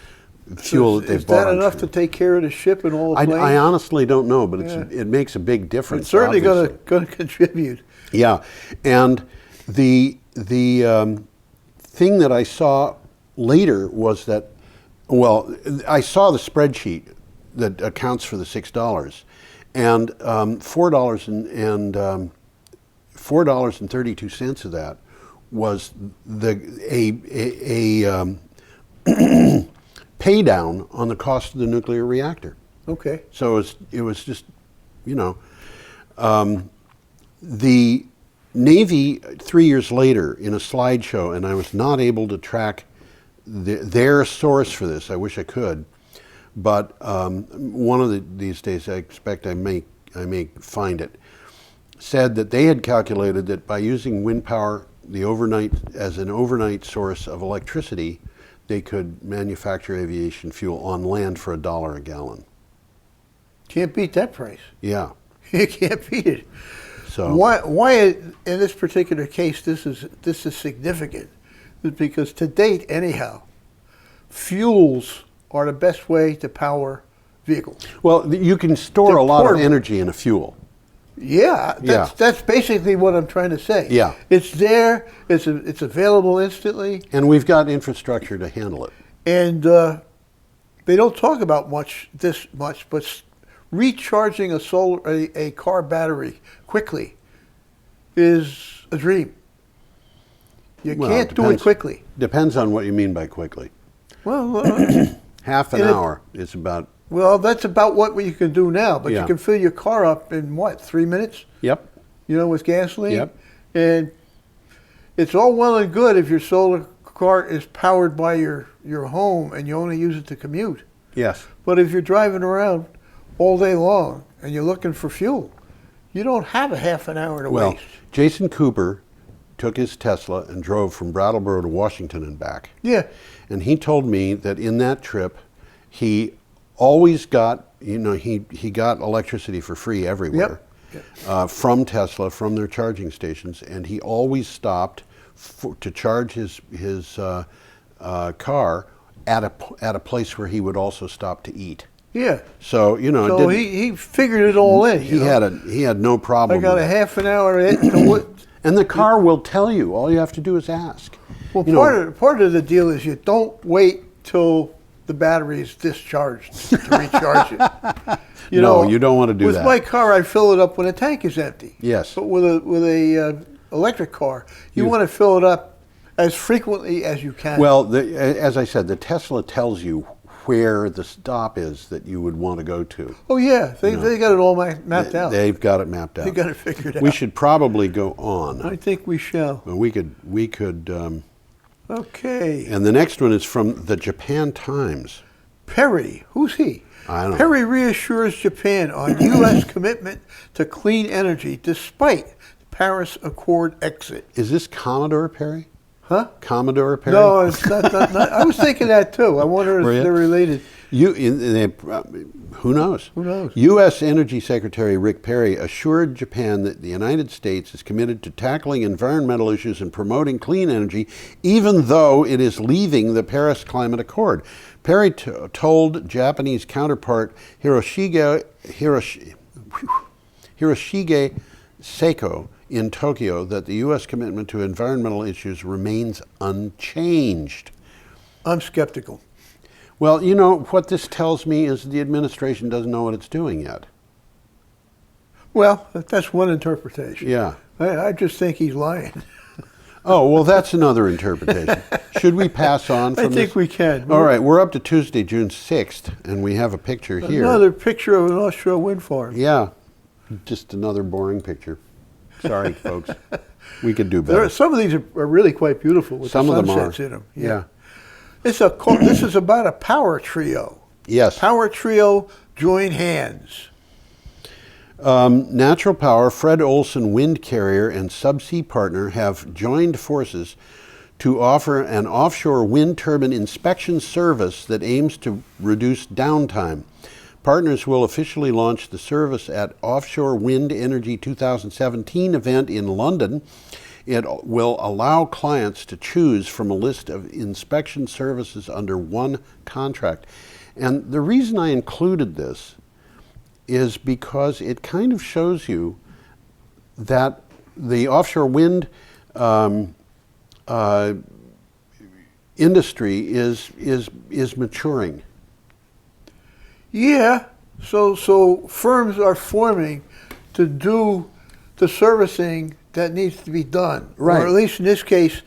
fuel that they've Is bought. that on enough train. to take care of the ship and all the planes? I honestly don't know, but Yeah. it makes a big difference. It's certainly obviously. going to contribute. Yeah, and the thing that I saw later was that, well, I saw the spreadsheet that accounts for the $6, and $4.32 of that was a pay down on the cost of the nuclear reactor. Okay. So it was just The Navy, 3 years later, in a slideshow, and I was not able to track their source for this. I wish I could, but one of these days, I expect I may find it. Said that they had calculated that by using wind power, as an overnight source of electricity, they could manufacture aviation fuel on land for $1 a gallon. Can't beat that price. Yeah. You can't beat it. So Why in this particular case this is significant is because to date anyhow, fuels are the best way to power vehicles. well, you can store They're a lot of portable. energy in a fuel. Yeah, that's basically what I'm trying to say. Yeah. It's there. It's available instantly, And we've got infrastructure to handle it. and they don't talk about this much, but recharging a car battery quickly is a dream. You Well, can't do it depends. quickly. Depends on what you mean by quickly. Well, Half an And it- hour is about. well, that's about what you can do now. But Yeah. you can fill your car up in 3 minutes? Yep. With gasoline. Yep. And it's all well and good if your solar car is powered by your home and you only use it to commute. Yes. But if you're driving around all day long and you're looking for fuel, you don't have a half an hour to Well, waste. Jason Cooper took his Tesla and drove from Brattleboro to Washington and back. Yeah. And he told me that in that trip, he always got, he got electricity for free everywhere from Tesla, from their charging stations, and he always stopped to charge his car at a place where he would also stop to eat. Yeah. So So he figured it all in. he had no problem. I got with a it. half an hour And the car will tell you. All you have to do is ask. Well, part of the deal is you don't wait till the battery is discharged to recharge it. No, you don't want to do with that. With my car, I fill it up when the tank is empty. Yes. But with a electric car, you want to fill it up as frequently as you can. Well, as I said, the Tesla tells you where the stop is that you would want to go to. Oh yeah, they got it all mapped out. They've got it mapped out. They got it figured out. We should probably go on. I think we shall. Well, we could. Okay. And the next one is from the Japan Times. Perry, who's he? I don't know. Perry reassures Japan on U.S. commitment to clean energy despite the Paris Accord exit. Is this Commodore Perry? Huh? Commodore Perry? No, it's not. I was thinking that too. I wonder if Were you? they're related. Who knows? Who knows? U.S. Energy Secretary Rick Perry assured Japan that the United States is committed to tackling environmental issues and promoting clean energy, even though it is leaving the Paris Climate Accord. Perry told Japanese counterpart Hiroshige Seiko in Tokyo that the U.S. commitment to environmental issues remains unchanged. I'm skeptical. Well, what this tells me is the administration doesn't know what it's doing yet. Well, that's one interpretation. Yeah. I just think he's lying. Oh, well, that's another interpretation. Should we pass on from I think this? we can. All right, we're up to Tuesday, June 6th, and we have a picture here. Another picture of an offshore wind farm. Yeah, just another boring picture. Sorry, folks. We could do better. Some of these are really quite beautiful with Some the of them sunsets are. in them. Yeah. This is about a power trio. Yes. Power trio join hands. Natural Power, Fred Olson Wind Carrier, and Subsea Partner have joined forces to offer an offshore wind turbine inspection service that aims to reduce downtime. Partners will officially launch the service at Offshore Wind Energy 2017 event in London. It will allow clients to choose from a list of inspection services under one contract. And the reason I included this is because it kind of shows you that the offshore wind industry is maturing. Yeah, so firms are forming to do the servicing that needs to be done. Right. Or at least in this case,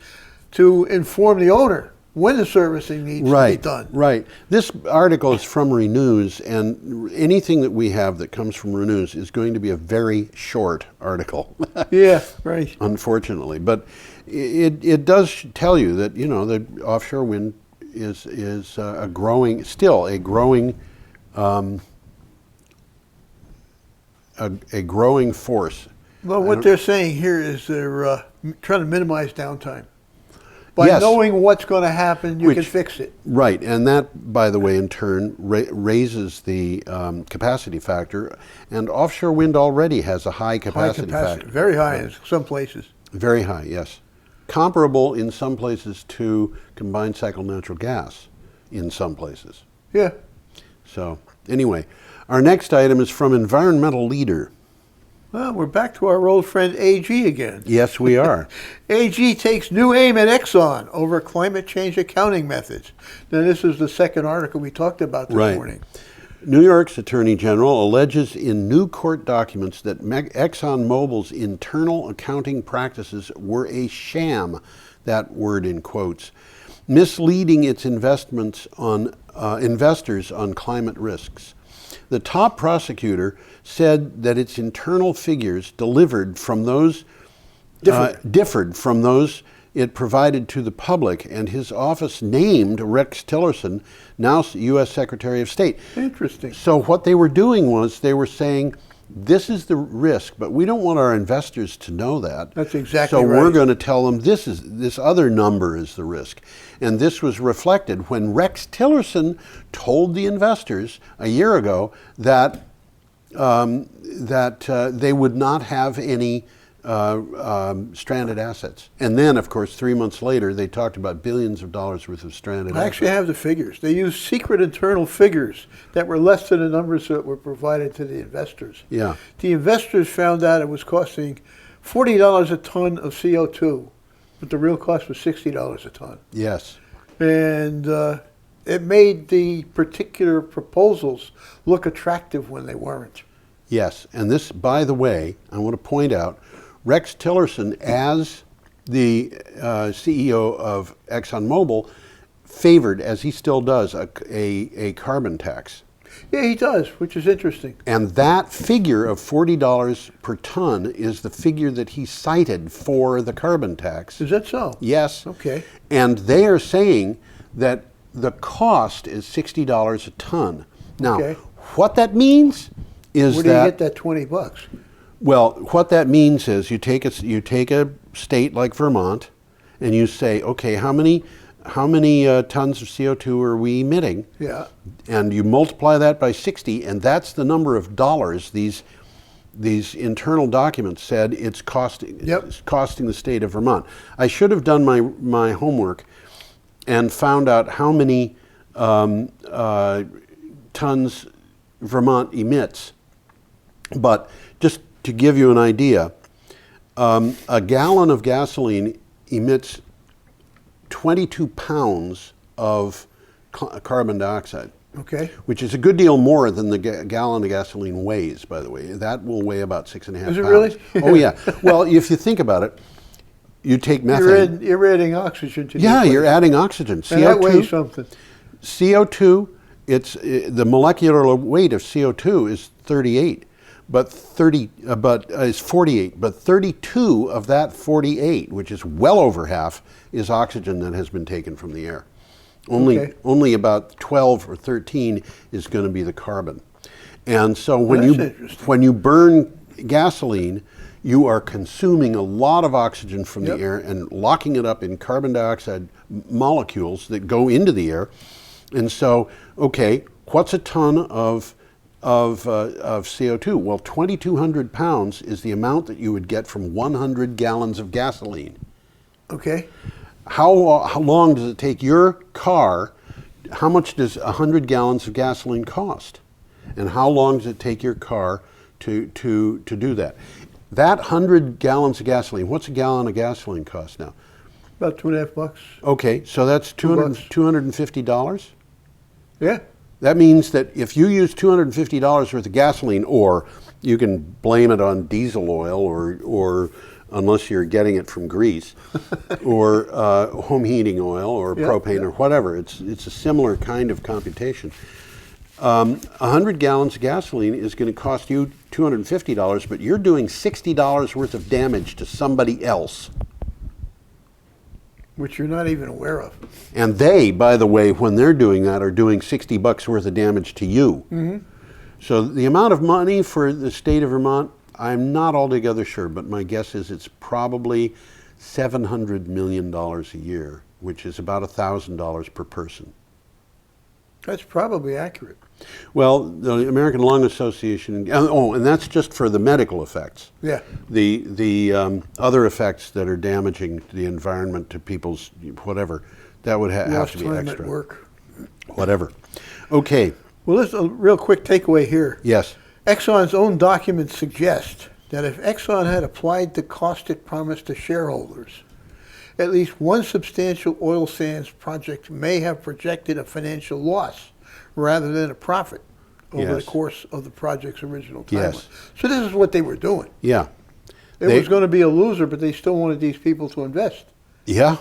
to inform the owner when the servicing needs to be done. Right. This article is from Renews, and anything that we have that comes from Renews is going to be a very short article. Yeah, right. Unfortunately, but it does tell you that the offshore wind is a growing force. Well, what they're saying here is they're trying to minimize downtime. By knowing what's going to happen, you can fix it. Right, and that, by the way, in turn, raises the capacity factor. And offshore wind already has a high capacity factor. Very high in some places. Very high, yes. Comparable in some places to combined cycle natural gas in some places. Yeah. So, anyway, our next item is from Environmental Leader. Well, we're back to our old friend AG again. Yes, we are. AG takes new aim at Exxon over climate change accounting methods. Now, this is the second article we talked about this morning. New York's Attorney General alleges in new court documents that ExxonMobil's internal accounting practices were a sham, that word in quotes, misleading its investors on climate risks. The top prosecutor said that its internal figures differed from those it provided to the public, and his office named Rex Tillerson, now U.S. Secretary of State. Interesting. So what they were doing was they were saying, this is the risk, but we don't want our investors to know that. That's exactly right. So we're going to tell them this other number is the risk. And this was reflected when Rex Tillerson told the investors a year ago that they would not have any stranded assets. And then, of course, 3 months later, they talked about billions of dollars worth of stranded assets. I actually have the figures. They used secret internal figures that were less than the numbers that were provided to the investors. Yeah. The investors found out it was costing $40 a ton of CO2, but the real cost was $60 a ton. Yes. And it made the particular proposals look attractive when they weren't. Yes. And this, by the way, I want to point out, Rex Tillerson, as the CEO of ExxonMobil, favored, as he still does, a carbon tax. Yeah, he does, which is interesting. And that figure of $40 per ton is the figure that he cited for the carbon tax. Is that so? Yes. Okay. And they are saying that the cost is $60 a ton. Now, what that means is where do you get that $20? Well, what that means is you take a state like Vermont, and you say, okay, how many tons of CO2 are we emitting? Yeah. And you multiply that by 60, and that's the number of dollars these internal documents said it's costing. Yep. It's costing the state of Vermont. I should have done my homework and found out how many tons Vermont emits. But just to give you an idea, a gallon of gasoline emits 22 pounds of carbon dioxide. Okay. Which is a good deal more than the gallon of gasoline weighs, by the way. That will weigh about 6.5 pounds. Is it really? Oh, yeah. Well, if you think about it, you take methane. You're adding oxygen to you're adding oxygen. CO2. And that weighs something. CO2, the molecular weight of CO2 is 38. But is 48. But 32 of that 48, which is well over half, is oxygen that has been taken from the air. Only about 12 or 13 is going to be the carbon. And so when you burn gasoline, you are consuming a lot of oxygen from the air and locking it up in carbon dioxide molecules that go into the air. And so, okay, what's a ton of CO2? Well, 2,200 pounds is the amount that you would get from 100 gallons of gasoline. Okay. How long does it take your car? How much does 100 gallons of gasoline cost? And how long does it take your car to do that? That 100 gallons of gasoline, what's a gallon of gasoline cost now? About $2.50. Okay, so that's $250? Yeah. That means that if you use $250 worth of gasoline, or you can blame it on diesel oil or unless you're getting it from grease, or home heating oil, or propane, or whatever. It's a similar kind of computation. 100 gallons of gasoline is going to cost you $250, but you're doing $60 worth of damage to somebody else. Which you're not even aware of. And they, by the way, when they're doing that, are doing $60 worth of damage to you. Mm-hmm. So the amount of money for the state of Vermont, I'm not altogether sure, but my guess is it's probably $700 million a year, which is about $1,000 per person. That's probably accurate. Well, the American Lung Association, and that's just for the medical effects. Yeah. The other effects that are damaging to the environment, to people's whatever, that would have to be time extra. at work. Whatever. Okay. Well, this is a real quick takeaway here. Yes. Exxon's own documents suggest that if Exxon had applied the cost it promised to shareholders, at least one substantial oil sands project may have projected a financial loss rather than a profit over the course of the project's original timeline. Yes. So this is what they were doing. Yeah. It was going to be a loser, but they still wanted these people to invest. Yeah.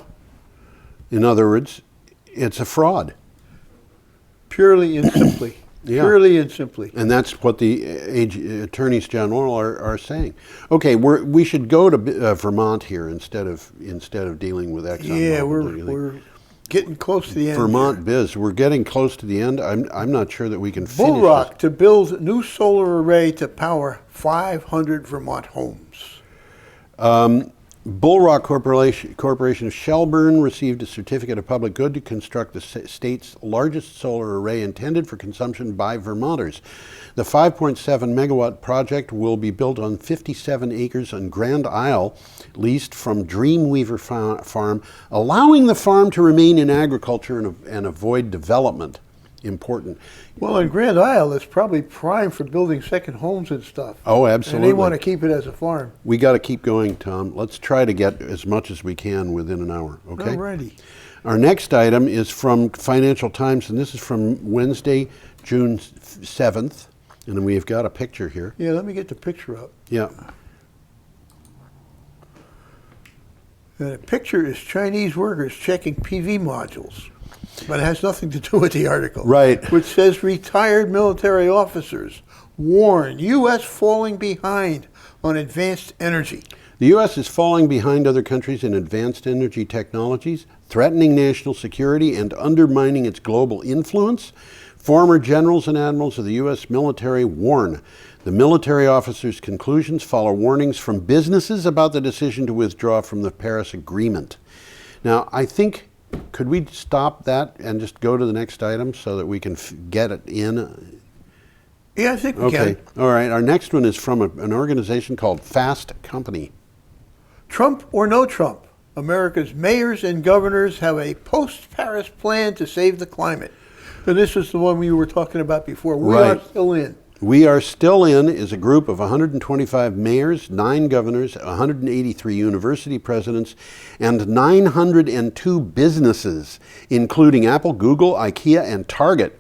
In other words, it's a fraud. Purely and simply. Yeah. Purely and simply. And that's what the attorneys general are saying. Okay, we should go to Vermont here instead of dealing with ExxonMobil. Yeah, we're getting close to the end. Vermont biz. We're getting close to the end. I'm not sure that we can finish. Bull Rock to build new solar array to power 500 Vermont homes. Bull Rock Corporation of Shelburne received a certificate of public good to construct the state's largest solar array intended for consumption by Vermonters. The 5.7 megawatt project will be built on 57 acres on Grand Isle, leased from Dreamweaver Farm, allowing the farm to remain in agriculture and avoid development. Important. Well, in Grand Isle, it's probably prime for building second homes and stuff. Oh, absolutely. And they want to keep it as a farm. We got to keep going, Tom. Let's try to get as much as we can within an hour, okay? Alrighty. Our next item is from Financial Times, and this is from Wednesday, June 7th. And then we've got a picture here. Yeah, let me get the picture up. Yeah. And the picture is Chinese workers checking PV modules. But it has nothing to do with the article. Right. Which says retired military officers warn U.S. falling behind on advanced energy. The U.S. is falling behind other countries in advanced energy technologies, threatening national security and undermining its global influence. Former generals and admirals of the U.S. military warn. The military officers' conclusions follow warnings from businesses about the decision to withdraw from the Paris Agreement. Now, I think, could we stop that and just go to the next item so that we can get it in? Yeah, I think we can. All right. Our next one is from an organization called Fast Company. Trump or no Trump, America's mayors and governors have a post-Paris plan to save the climate. And this is the one we were talking about before. We are still in. We Are Still In is a group of 125 mayors, 9 governors, 183 university presidents, and 902 businesses, including Apple, Google, IKEA, and Target.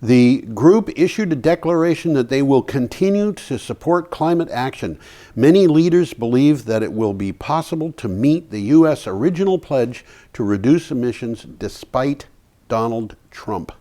The group issued a declaration that they will continue to support climate action. Many leaders believe that it will be possible to meet the U.S. original pledge to reduce emissions despite Donald Trump.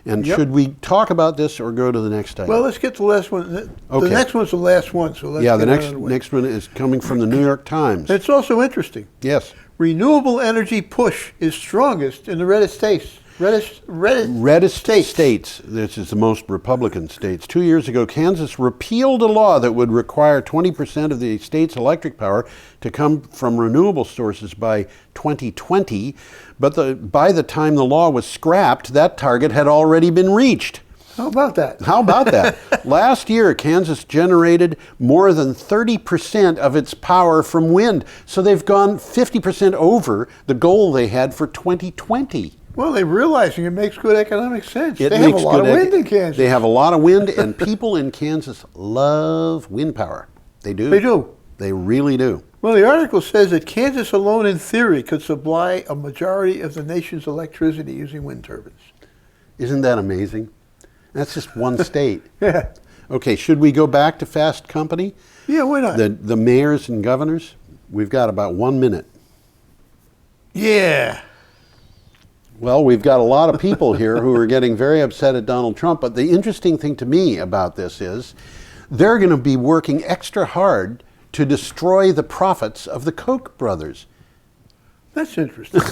And should we talk about this or go to the next item? Well, let's get to the last one. Okay. The next one's the last one, so let's get the next one is coming from the New York Times. It's also interesting. Yes. Renewable energy push is strongest in the reddest states. Reddest states. This is the most Republican states. 2 years ago, Kansas repealed a law that would require 20% of the state's electric power to come from renewable sources by 2020. But by the time the law was scrapped, that target had already been reached. How about that? How about that? Last year, Kansas generated more than 30% of its power from wind. So they've gone 50% over the goal they had for 2020. Well, they're realizing it makes good economic sense. They have a lot of wind in Kansas. They have a lot of wind, and people in Kansas love wind power. They do. They do. They really do. Well, the article says that Kansas alone, in theory, could supply a majority of the nation's electricity using wind turbines. Isn't that amazing? That's just one state. Yeah. Okay, should we go back to Fast Company? Yeah, why not? The mayors and governors? We've got about 1 minute. Yeah. Well, we've got a lot of people here who are getting very upset at Donald Trump, but the interesting thing to me about this is they're going to be working extra hard to destroy the profits of the Koch brothers. That's interesting.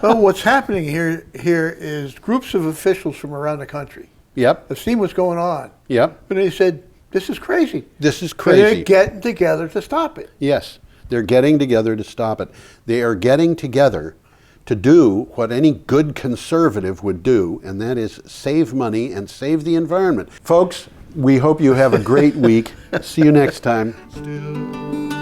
Well, what's happening here is groups of officials from around the country Yep, have seen what's going on. yep. And they said, this is crazy. This is So crazy. they're getting together to stop it. Yes, they're getting together to stop it. They are getting together to do what any good conservative would do, and that is save money and save the environment. Folks, we hope you have a great week. See you next time. Still